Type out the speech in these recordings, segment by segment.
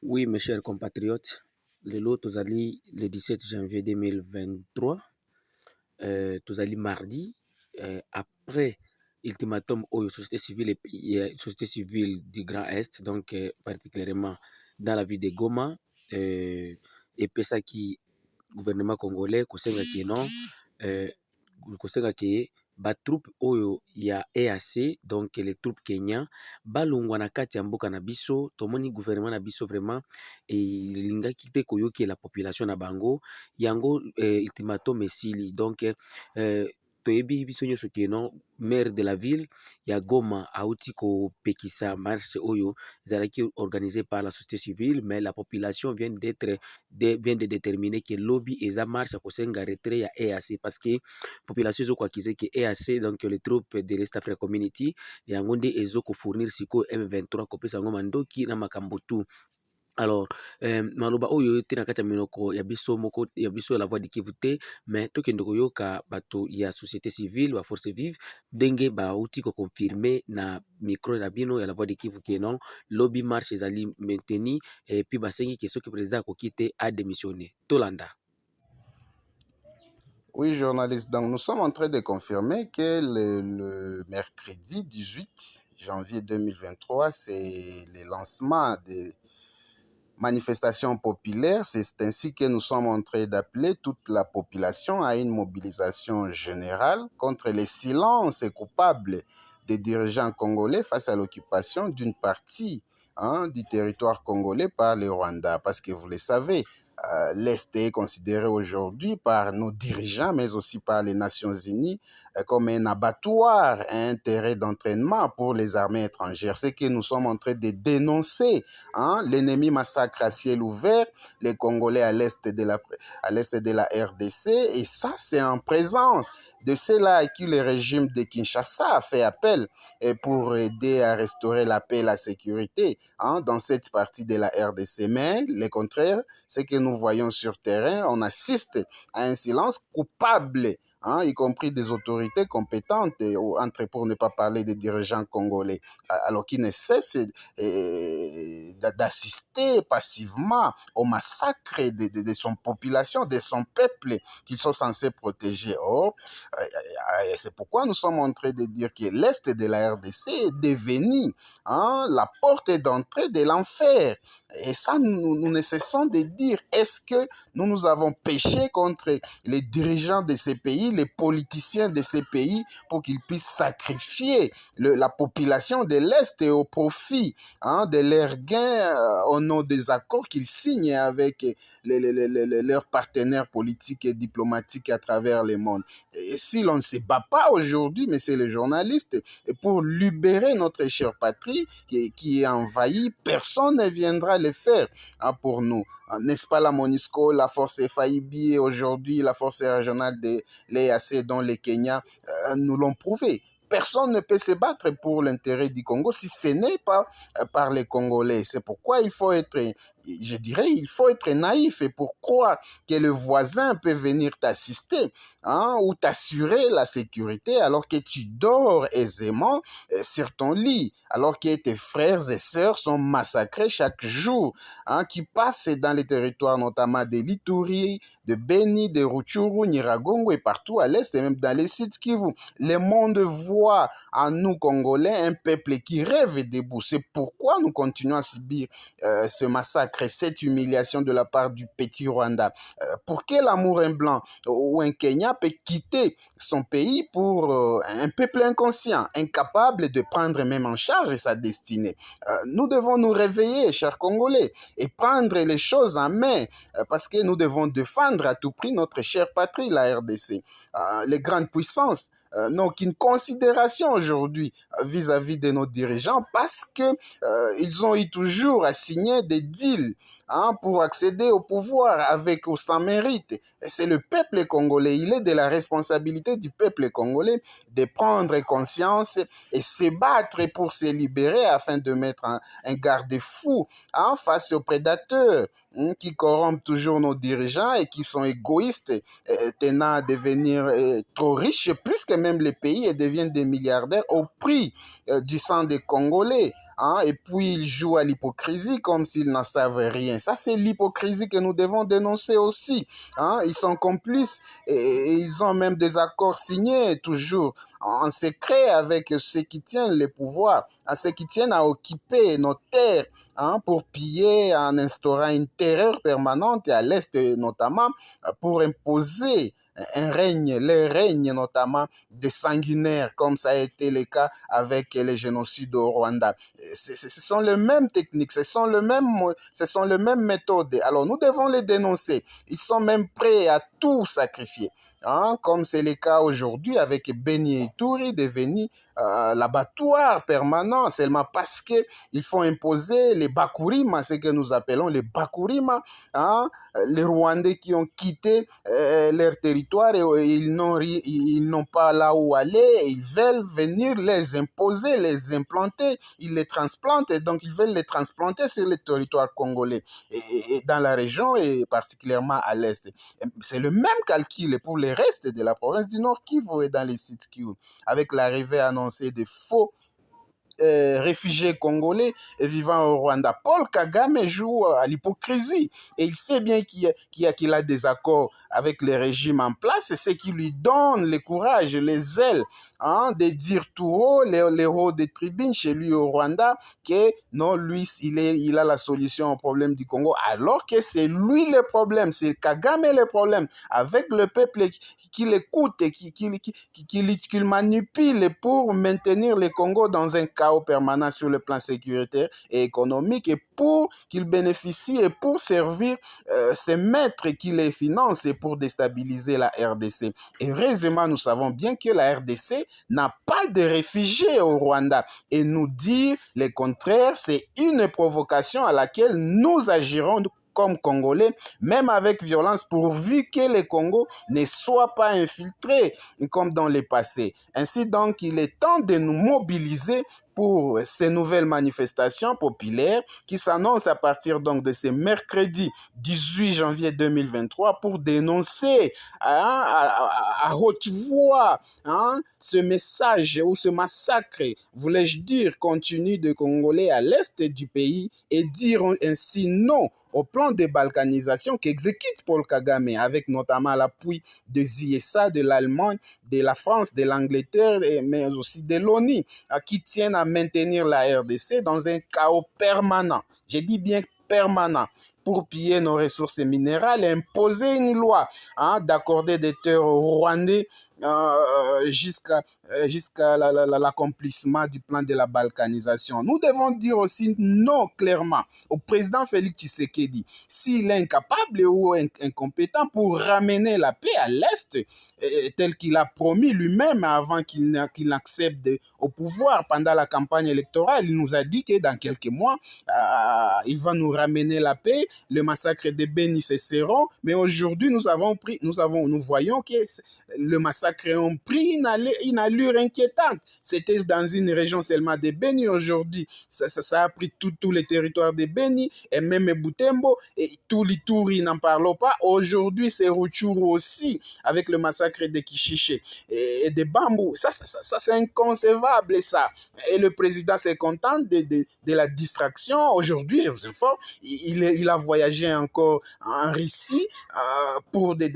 Oui, mes chers compatriotes, le lot tozali le 17 janvier 2023, tozali mardi, après ultimatum oyo société civile du Grand Est, donc particulièrement dans la ville de Goma, epesaki gouvernement congolais kosengaki non, kosengaki batroupe oyo ya EAC, donc les troupes Kenya balongwa na kati ya mboka na biso. Tomoni gouvernement na biso vraiment elingaki te koyokela population na bango yango, ultimatum esili donc toyebi biso nyonso ke non, maire de la ville ya Goma auti kopekisa marche oyo ezalaki organisée par la société civile, mais la population vient de déterminer que lobby eza marche kosenga retrait ya EAC parce que population ezokoakize ke EAC, donc les troupes de l'Est Africa Community, yango nde ezokofournir sikoyo M23 kopesa yango mandoki na makambo tu. Alors maloba oyo te na kati ya minoko ya biso moko ya biso la voix de Kivu te, mais tokende koyoka bato ya société civile ba force vive ndenge bauti koconfirme na micro na bino ya la voix de Kivu ke non lobby marche ezali maintenu, et puis basengi ke soki président akoki te a démissionné tolanda. Oui, journaliste. Donc, nous sommes en train de confirmer que le mercredi 18 janvier 2023, c'est le lancement des manifestations populaires. C'est ainsi que nous sommes en train d'appeler toute la population à une mobilisation générale contre les silences coupables des dirigeants congolais face à l'occupation d'une partie du territoire congolais par le Rwanda. Parce que vous le savez, l'Est est considéré aujourd'hui par nos dirigeants, mais aussi par les Nations Unies, comme un abattoir, un terrain d'entraînement pour les armées étrangères. C'est que nous sommes en train de dénoncer l'ennemi massacre à ciel ouvert les Congolais à l'est de la RDC. Et ça, c'est en présence de ceux-là à qui le régime de Kinshasa a fait appel pour aider à restaurer la paix et la sécurité dans cette partie de la RDC. Mais le contraire, c'est que nous voyons sur terrain, on assiste à un silence coupable, y compris des autorités compétentes, pour ne pas parler des dirigeants congolais, alors qu'ils ne cessent d'assister passivement au massacre de son population, de son peuple qu'ils sont censés protéger. Or, c'est pourquoi nous sommes en train de dire que l'Est de la RDC est devenu la porte d'entrée de l'enfer. Et ça, nous ne cessons de dire, est-ce que nous avons péché contre les dirigeants de ces pays, les politiciens de ces pays, pour qu'ils puissent sacrifier la population de l'Est au profit de leurs gains au nom des accords qu'ils signent avec leurs partenaires politiques et diplomatiques à travers le monde. Et si l'on ne se bat pas aujourd'hui, mais c'est les journalistes, pour libérer notre chère patrie qui est envahie, personne ne viendra le faire pour nous. N'est-ce pas la MONUSCO, la force FAIB et aujourd'hui la force régionale de l'EAC dont les Kenya nous l'ont prouvé. Personne ne peut se battre pour l'intérêt du Congo si ce n'est pas par les Congolais. C'est pourquoi il faut être, je dirais, il faut être naïf et pour croire que le voisin peut venir t'assister ou t'assurer la sécurité alors que tu dors aisément sur ton lit, alors que tes frères et sœurs sont massacrés chaque jour, qui passent dans les territoires notamment de l'Ituri, de Beni, de Rutshuru, Nyiragongo et partout à l'est et même dans les sites Kivu. Le monde voit en nous Congolais un peuple qui rêve debout. C'est pourquoi nous continuons à subir ce massacre, cette humiliation de la part du petit Rwanda. Pour quel amour un blanc ou un Kenya peut quitter son pays pour un peuple inconscient, incapable de prendre même en charge sa destinée? Nous devons nous réveiller, chers Congolais, et prendre les choses en main, parce que nous devons défendre à tout prix notre chère patrie, la RDC. Les grandes puissances n'ont aucune considération aujourd'hui vis-à-vis de nos dirigeants parce que ils ont eu toujours à signer des deals pour accéder au pouvoir avec ou sans mérite. C'est le peuple congolais. Il est de la responsabilité du peuple congolais de prendre conscience et se battre pour se libérer afin de mettre un garde-fou face aux prédateurs qui corrompent toujours nos dirigeants et qui sont égoïstes, tenant à devenir trop riches, plus que même les pays, et deviennent des milliardaires au prix du sang des Congolais. Et puis ils jouent à l'hypocrisie comme s'ils n'en savent rien. Ça, c'est l'hypocrisie que nous devons dénoncer aussi. Ils sont complices et ils ont même des accords signés toujours en secret avec ceux qui tiennent le pouvoir, à ceux qui tiennent à occuper nos terres, pour piller en instaurant une terreur permanente et à l'Est notamment pour imposer le règne notamment de sanguinaires, comme ça a été le cas avec les génocides au Rwanda. Ce sont les mêmes techniques, ce sont les mêmes méthodes. Alors nous devons les dénoncer. Ils sont même prêts à tout sacrifier. Comme c'est le cas aujourd'hui avec Beni Ituri devenu l'abattoir permanent seulement parce qu'ils font imposer les Bakurima, ce que nous appelons les Bakurima, les Rwandais qui ont quitté leur territoire et ils n'ont pas là où aller, et ils veulent venir les imposer, les implanter, ils les transplantent et donc ils veulent les transplanter sur le territoire congolais et dans la région et particulièrement à l'est. C'est le même calcul pour les restes de la province du Nord Kivu et dans les sites Kivu, avec l'arrivée annoncée de faux réfugiés congolais vivant au Rwanda. Paul Kagame joue à l'hypocrisie et il sait bien qu'il a des accords avec les régimes en place, et ce qui lui donne le courage, les ailes de dire tout haut, les hauts des tribunes chez lui au Rwanda, que non, lui, il a la solution au problème du Congo, alors que c'est lui le problème, c'est Kagame le problème, avec le peuple qui l'écoute et qui manipule pour maintenir le Congo dans un chaos permanent sur le plan sécuritaire et économique, et pour qu'il bénéficie et pour servir ces maîtres qui les financent et pour déstabiliser la RDC. Et heureusement, nous savons bien que la RDC n'a pas de réfugiés au Rwanda. Et nous dire le contraire, c'est une provocation à laquelle nous agirons comme Congolais, même avec violence, pourvu que le Congo ne soit pas infiltré comme dans le passé. Ainsi donc, il est temps de nous mobiliser pour ces nouvelles manifestations populaires qui s'annoncent à partir donc de ce mercredi 18 janvier 2023 pour dénoncer à haute voix ce message ou ce massacre, voulais-je dire, continu de Congolais à l'est du pays, et dire ainsi non au plan de balkanisation qu'exécute Paul Kagame, avec notamment l'appui de ZISA, de l'Allemagne, de la France, de l'Angleterre, mais aussi de l'ONU, qui tiennent à maintenir la RDC dans un chaos permanent. Je dis bien permanent, pour piller nos ressources minérales et imposer une loi d'accorder des terres aux Rwandais jusqu'à l'accomplissement du plan de la balkanisation. Nous devons dire aussi non clairement au président Félix Tshisekedi, s'il est incapable ou incompétent pour ramener la paix à l'Est, tel qu'il a promis lui-même avant qu'il n'accède au pouvoir pendant la campagne électorale. Il nous a dit que dans quelques mois, il va nous ramener la paix, le massacre de Beni cesseront, mais aujourd'hui nous voyons que le massacre a pris une allure inquiétante. C'était dans une région seulement de Beni, aujourd'hui ça a pris tous les territoires de Beni et même Butembo et tout l'Ituri, n'en parlons pas. Aujourd'hui c'est Rutshuru aussi, avec le massacre de Kishiche et de Bambou. Ça c'est inconcevable ça. Et le président s'est content de la distraction. Aujourd'hui, il a voyagé encore en Russie pour des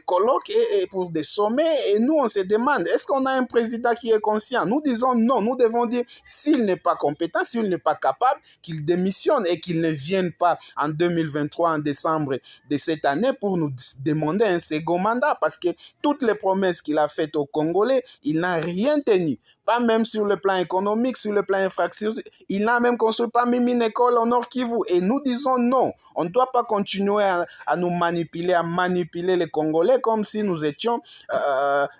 colloques et pour des sommets. Et nous, on se demande, est-ce qu'on a un président qui est conscient? Nous disons non. Nous devons dire, s'il n'est pas compétent, s'il n'est pas capable, qu'il démissionne et qu'il ne vienne pas en 2023, en décembre de cette année, pour nous demander un second mandat, parce que toutes les promesses qu'il a faites aux Congolais, il n'a rien tenu. pas même sur le plan économique, sur le plan infrastructure. Il n'a même construit pas même une école au Nord Kivu. Et nous disons non, on ne doit pas continuer à nous manipuler, à manipuler les Congolais comme si nous étions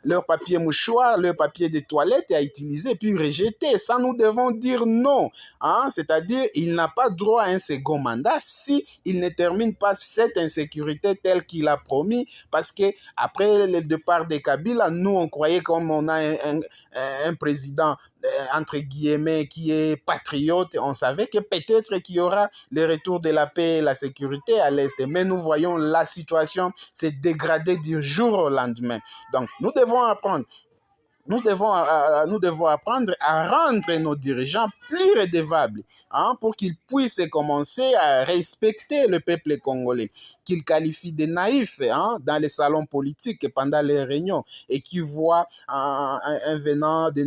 leur papier mouchoir, leur papier de toilette à utiliser, puis rejeter. Ça, nous devons dire non. Hein? C'est-à-dire, il n'a pas droit à un second mandat si il ne termine pas cette insécurité telle qu'il a promis, parce que après le départ de Kabila, nous, on croyait comme on a un président entre guillemets, qui est patriote, on savait que peut-être qu'il y aura le retour de la paix et la sécurité à l'Est. Mais nous voyons la situation s'est dégradée du jour au lendemain. Donc, nous devons apprendre. Nous devons apprendre à rendre nos dirigeants plus redevables, hein, pour qu'ils puissent commencer à respecter le peuple congolais, qu'ils qualifient de naïfs, hein, dans les salons politiques pendant les réunions, et qui voient un venant de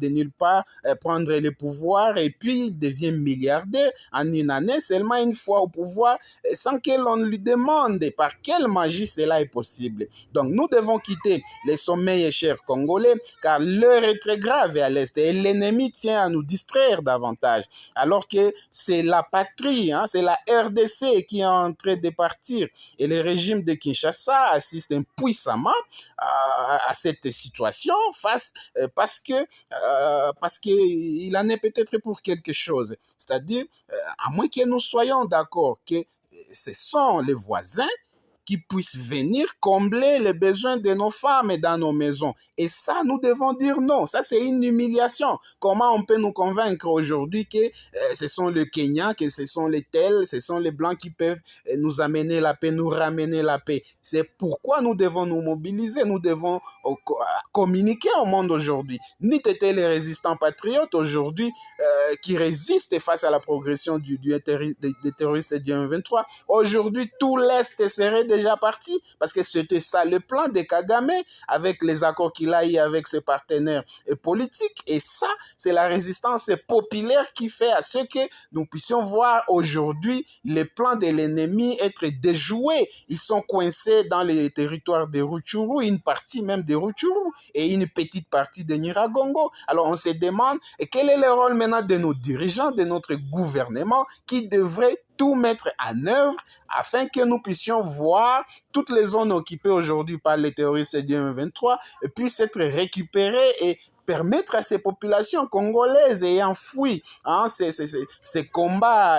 nulle part prendre le pouvoir, et puis il devient milliardaire en une année, seulement une fois au pouvoir, sans que l'on lui demande par quelle magie cela est possible. Donc nous devons quitter les sommets, chers Congolais, car l'heure est très grave à l'Est et l'ennemi tient à nous distraire davantage. Alors que c'est la patrie, hein, c'est la RDC qui est en train de partir. Et le régime de Kinshasa assiste impuissamment à cette situation parce qu'il en est peut-être pour quelque chose. C'est-à-dire, à moins que nous soyons d'accord que ce sont les voisins qui puissent venir combler les besoins de nos femmes dans nos maisons. Et ça, nous devons dire non. Ça, c'est une humiliation. Comment on peut nous convaincre aujourd'hui que ce sont les Kenyans, que ce sont les tels, ce sont les Blancs qui peuvent nous amener la paix, nous ramener la paix. C'est pourquoi nous devons nous mobiliser, nous devons communiquer au monde aujourd'hui. Ni t'étais les résistants patriotes aujourd'hui qui résistent face à la progression des terroristes du M23. Aujourd'hui, tout l'Est serait déjà parti parce que c'était ça le plan de Kagame avec les accords qu'il a eu avec ses partenaires politiques. Et ça, c'est la résistance populaire qui fait à ce que nous puissions voir aujourd'hui les plans de l'ennemi être déjoués. Ils sont coincés dans les territoires de Rutshuru, une partie même de Rutshuru et une petite partie de Nyiragongo. Alors on se demande quel est le rôle maintenant de nos dirigeants, de notre gouvernement qui devrait tout mettre en œuvre afin que nous puissions voir toutes les zones occupées aujourd'hui par les terroristes du M23 puissent être récupérées et permettre à ces populations congolaises ayant fui ces combats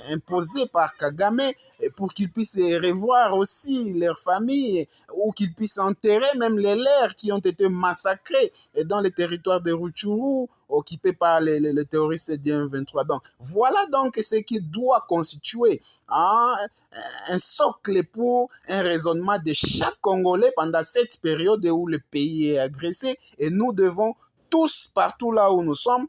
imposés par Kagame pour qu'ils puissent revoir aussi leurs familles ou qu'ils puissent enterrer même les leurs qui ont été massacrés dans les territoires de Rutshuru occupés par les terroristes du M23. Donc, voilà donc ce qui doit constituer un socle pour un raisonnement de chaque Congolais pendant cette période où le pays est agressé et nous devons tous, partout là où nous sommes,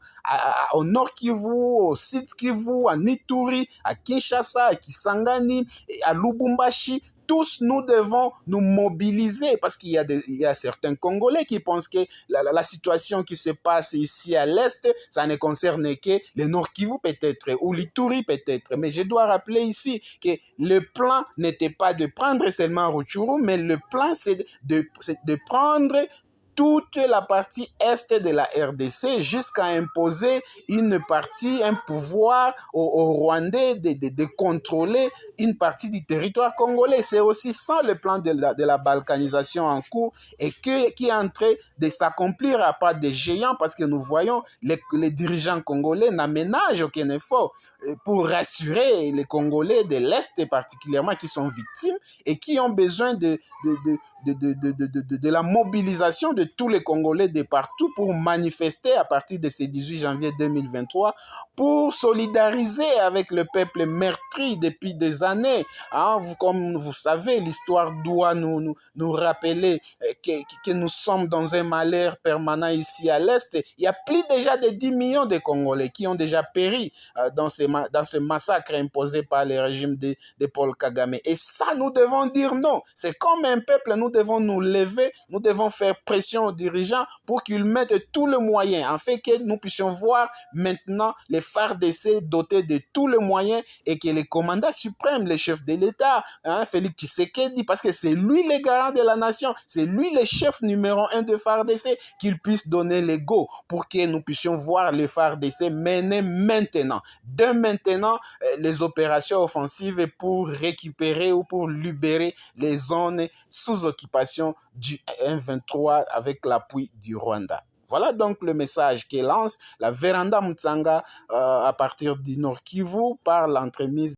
au Nord Kivu, au Sud Kivu, à Ituri, à Kinshasa, à Kisangani, à Lubumbashi, tous nous devons nous mobiliser parce qu'il y a certains Congolais qui pensent que la situation qui se passe ici à l'Est, ça ne concerne que le Nord Kivu peut-être ou l'Ituri peut-être. Mais je dois rappeler ici que le plan n'était pas de prendre seulement Rutshuru, mais le plan c'est de prendre toute la partie est de la RDC jusqu'à imposer une partie, un pouvoir aux Rwandais de contrôler une partie du territoire congolais. C'est aussi ça le plan de la balkanisation en cours et qui est en train de s'accomplir à pas de géants parce que nous voyons les dirigeants congolais n'aménagent aucun effort pour rassurer les Congolais de l'Est particulièrement qui sont victimes et qui ont besoin de la mobilisation de tous les Congolais de partout pour manifester à partir de ce 18 janvier 2023 pour solidariser avec le peuple meurtri depuis des années. Hein, comme vous savez, l'histoire doit nous rappeler que nous sommes dans un malheur permanent ici à l'Est. Il y a plus déjà de 10 millions de Congolais qui ont déjà péri dans ce massacre imposé par le régime de Paul Kagame. Et ça, nous devons dire non. C'est comme un peuple, nous devons nous lever, nous devons faire pression aux dirigeants pour qu'ils mettent tous les moyens, afin que nous puissions voir maintenant les FARDC dotés de tous les moyens et que le commandant suprême, le chef de l'État, Félix Tshisekedi, parce que c'est lui le garant de la nation, c'est lui le chef numéro 1 de FARDC, qu'il puisse donner le go pour que nous puissions voir le FARDC mener maintenant, dès maintenant, les opérations offensives pour récupérer ou pour libérer les zones sous occupation du M23 avec l'appui du Rwanda. Voilà donc le message que lance la Véranda Mutsanga à partir du Nord Kivu par l'entremise